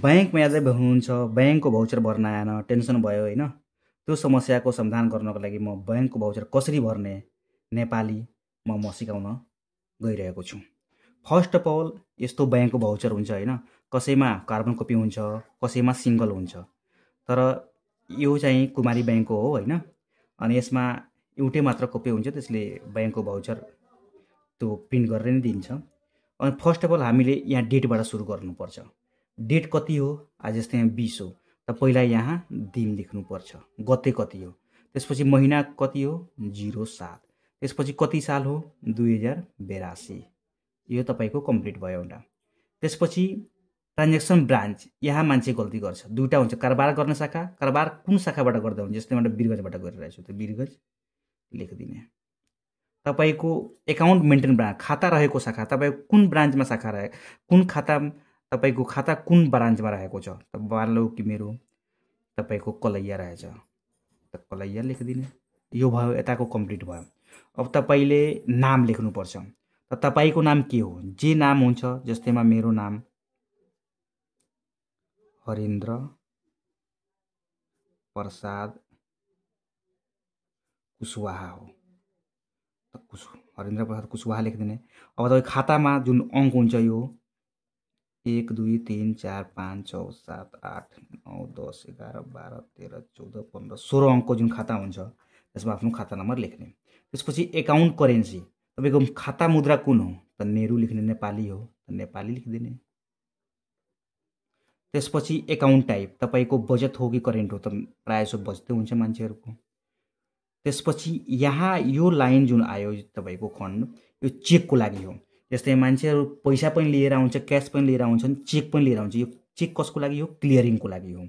ब्याङ्कमा यादै हुनुहुन्छ, ब्याङ्कको भाउचर भर्न आएन, टेन्सन भयो होइन। त्यो समस्याको समाधान गर्नको लागि म ब्याङ्कको भाउचर कसरी भर्ने नेपाली म सिकाउन गइरहेको छु। फर्स्ट अफ अल यस्तो ब्याङ्कको भाउचर हुन्छ होइन, कसैमा कार्बन कपी हुन्छ, कसैमा सिङ्गल हुन्छ। तर यो चाहिँ कुमारी ब्याङ्कको हो होइन, अनि यसमा एउटै मात्र कपी हुन्छ, त्यसले ब्याङ्कको भाउचर त्यो प्रिन्ट गरेर नै दिन्छ। अनि फर्स्ट अफ अल हामीले यहाँ डेटबाट सुरु गर्नुपर्छ। डेट कति हो? आज जस्तै यहाँ 20 हो, त पहिला यहाँ दिन लेख्नुपर्छ, गते कति हो। त्यसपछि महिना कति हो? 07। त्यसपछि कति साल हो? 2082। यो तपाईँको कम्प्लिट भयो एउटा। त्यसपछि ट्रान्जेक्सन ब्रान्च, यहाँ मान्छे गल्ती गर्छ, दुईवटा हुन्छ, कारोबार गर्ने शाखा, कारोबार कुन शाखाबाट गर्दा हुन्छ। जस्तै मैले बिरगजबाट गरिरहेको छु, त बिरगज लेखिदिने। तपाईँको एकाउन्ट मेन्टेन ब्रान्च, खाता रहेको शाखा, तपाईँको कुन ब्रान्चमा शाखा रहे, कुन खाता, तपाईँको खाता कुन ब्रान्चमा रहेको छ। त बालो कि मेरो तपाईँको कलैया रहेछ, त कलैया लेखिदिने। यो भयो, यताको कम्प्लिट भयो। अब तपाईँले नाम लेख्नुपर्छ। त तपाईँको नाम के हो? जे नाम हुन्छ, जस्तैमा मेरो नाम हरिन्द्र प्रसाद कुशवाहा हो, त हरिन्द्र प्रसाद कुशवाहा लेखिदिने। अब तपाईँ खातामा जुन अङ्क हुन्छ, यो 1 2 3 4 5 6 7 8 9 10 11 12 13 14 15 16 अङ्कको जुन खाता हुन्छ, त्यसमा आफ्नो खाता नम्बर लेख्ने। त्यसपछि एकाउन्ट करेन्सी, तपाईँको खाता मुद्रा कुन हो? त नेहरू लेख्ने, नेपाली हो, त नेपाली लेखिदिने। त्यसपछि एकाउन्ट टाइप, तपाईँको बचत हो कि करेन्ट हो, त प्रायः जसो बचतै हुन्छ मान्छेहरूको। त्यसपछि यहाँ यो लाइन जुन आयो तपाईँको खण्ड, यो चेकको लागि हो। जस्तै मान्छेहरू पैसा पनि लिएर आउँछ, क्यास पनि लिएर आउँछन्, चेक पनि लिएर आउँछ। यो चेक कसको लागि हो? क्लियरिङको लागि हो।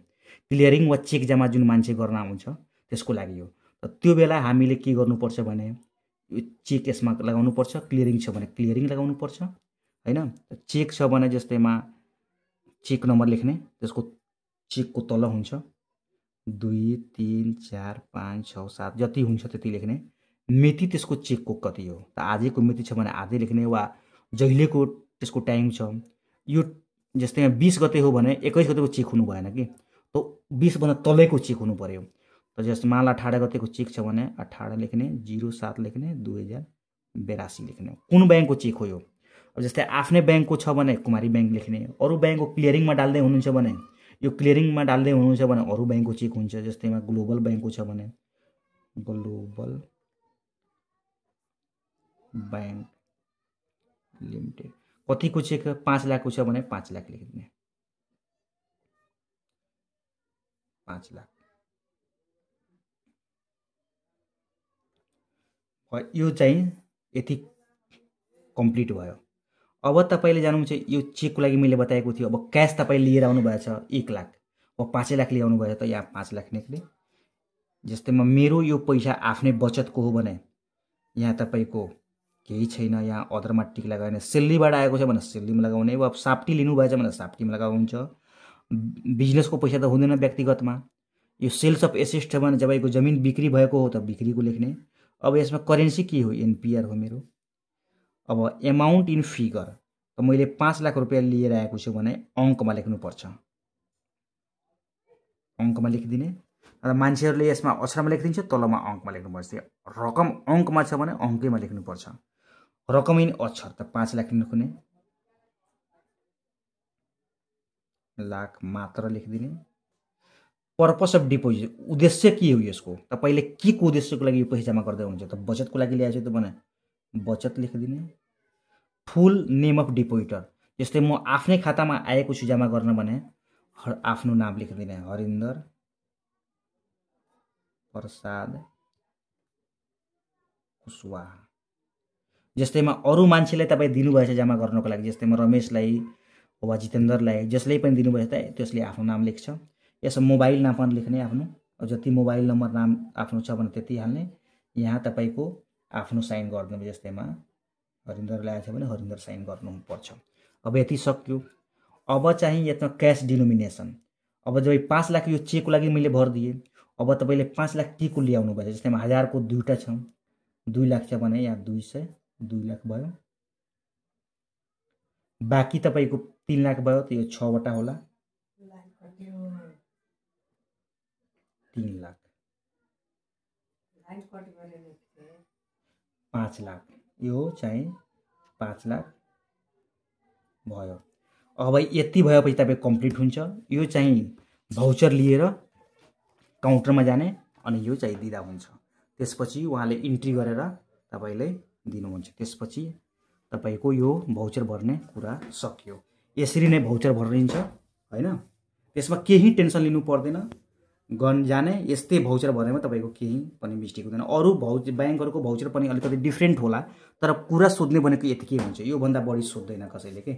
क्लियरिङ वा चेक जम्मा जुन मान्छे गर्न आउँछ त्यसको लागि हो। त त्यो बेला हामीले के गर्नुपर्छ भने, यो चेक यसमा लगाउनुपर्छ, क्लियरिङ छ भने क्लियरिङ लगाउनुपर्छ होइन। चेक छ भने जस्तैमा चेक नम्बर लेख्ने, त्यसको चेकको तल हुन्छ 2 3 4 5 6 7 जति हुन्छ त्यति लेख्ने। मिति त्यसको चेकको कति हो, त आजैको मिति छ भने आजै लेख्ने, वा जहिलेको त्यसको टाइम छ। यो जस्तै 20 गते हो भने 21 गतेको चेक हुनु भएन कि, त 20 भन्दा तलैको चेक हुनु पर्यो। त जस्तो माल 18 गतेको चेक छ भने 18 लेख्ने, 07 लेख्ने, 2082 लेख्ने। कुन ब्याङ्कको चेक हो यो? अब जस्तै आफ्नै ब्याङ्कको छ भने कुमारी ब्याङ्क लेख्ने। अरू ब्याङ्कको क्लियरिङमा डाल्दै हुनुहुन्छ भने, यो क्लियरिङमा डाल्दै हुनुहुन्छ भने अरू ब्याङ्कको चेक हुन्छ। जस्तैमा ग्लोबल ब्याङ्कको छ भने ग्लोबल ब्याङ्क लिमिटेड, कतिको चेक? 5 लाखको छ भने 5 लाख लेखिदिने, 5 लाख। यो चाहिँ यति कम्प्लिट भयो। अब तपाईँले जानुहुन्छ, यो चेकको लागि मैले बताएको थियो। अब क्यास तपाईँ लिएर आउनुभएछ 1 लाख वा 5 लाख लिएर आउनुभएछ, त यहाँ 5 लाख लेख्ने। जस्तैमा मेरो यो पैसा आफ्नै बचतको हो भने यहाँ तपाईँको केही छैन, यहाँ अदरमा टिक लगाउने। सेल्लीबाट आएको छ भने सेल्लीमा लगाउने, वा साप्टी लिनुभएछ भने साप्टीमा लगाउँछ। बिजनेसको पैसा त हुँदैन व्यक्तिगतमा। यो सेल्स अफ एसेट छ भने तपाईँको जमिन बिक्री भएको हो, त बिक्रीको लेख्ने। अब यसमा करेन्सी के हो? एनपिआर हो मेरो। अब एमाउन्ट इन फिगर, त मैले 5 लाख रुपियाँ लिएर आएको छु भने अङ्कमा लेख्नुपर्छ, अङ्कमा लेखिदिने। र मान्छेहरूले यसमा अक्षरमा लेखिदिन्छ, तलमा अङ्कमा लेख्नुपर्छ। रकम अङ्कमा छ भने अङ्कैमा लेख्नुपर्छ। रकम इन अक्षर, त 5 लाख लेख्ने, लाख मात्र लेखिदिने। पर्पस अफ डिपोजिट, उद्देश्य के हो यसको? तपाईँले के को उद्देश्यको लागि यो पैसा जम्मा गर्दै हुनुहुन्छ? त बचतको लागि ल्याएको छु त भने बचत लेखिदिने। फुल नेम अफ डिपोजिटर, जस्तै म आफ्नै खातामा आएको छु जम्मा गर्न भने आफ्नो नाम लेखिदिने, हरिन्द्र प्रसाद कुशवाहा। जस्तैमा अरू मान्छेलाई तपाईँ दिनुभएछ जम्मा गर्नको लागि, जस्तैमा रमेशलाई वा जितेन्द्रलाई, जसले पनि दिनुभएछ त त्यसले आफ्नो नाम लेख्छ। यसमा मोबाइल नम्बर लेख्ने आफ्नो, जति मोबाइल नम्बर नाम आफ्नो छ भने त्यति हाल्ने। यहाँ तपाईँको आफ्नो साइन गर्नु, जस्तैमा हरिन्द्र ल्याएको छ भने हरिन्द्र साइन गर्नुपर्छ। अब यति सक्यो। अब चाहिँ यसमा क्यास डिनोमिनेसन। अब जब 5 लाख यो चेकको लागि मैले भरिदिएँ, अब तपाईँले 5 लाख के को ल्याउनु भएछ? जस्तैमा 1000 को दुईवटा छ, 2 लाख छ भने यहाँ 200, 2 लाख भयो। बाँकी तपाईँको 3 लाख भयो, त यो 6 वटा होला, 3 लाख 5 लाख यो चाहिँ 5 लाख भयो। अब यति भएपछि तपाईँ कम्प्लिट हुन्छ। यो चाहिँ भाउचर लिएर काउन्टरमा जाने अनि यो चाहिँ दिँदा हुन्छ। त्यसपछि उहाँले इन्ट्री गरेर तपाईले दिनुहुन्छ। त्यसपछि तपाईको यो भाउचर भर्ने कुरा सकियो। यसरी नै भाउचर भरिन्छ हैन। त्यसमा केही टेन्सन लिनु पर्दैन। गन जाने यस्तै भाउचर भर्नेमा तपाईको केही पनि मिस्टेक हुँदैन। अरु भाउचर बैंकहरुको भाउचर पनि अलिकति डिफरेन्ट होला, तर कुरा सोध्ने भनेको यतिकै हुन्छ। यो भन्दा बढी सोध्दैन कसैले के।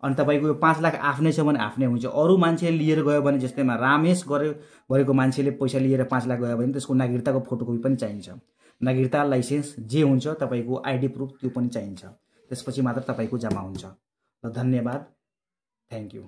अनि तपाईको यो 5 लाख आफ्नै छ भने आफ्नै हुन्छ। अरु मान्छे लिएर गयो भने जस्तैमा रामेश गरेको मान्छेले पैसा लिएर 5 लाख गयो भने त्यसको नागरिकताको फोटोकपी पनि चाहिन्छ। नागरिकता लाइसेन्स जे हुन्छ तपाईको आईडी प्रुफ त्यो पनि चाहिन्छ। त्यसपछि मात्र तपाईको जम्मा हुन्छ। ल धन्यवाद। Thank you.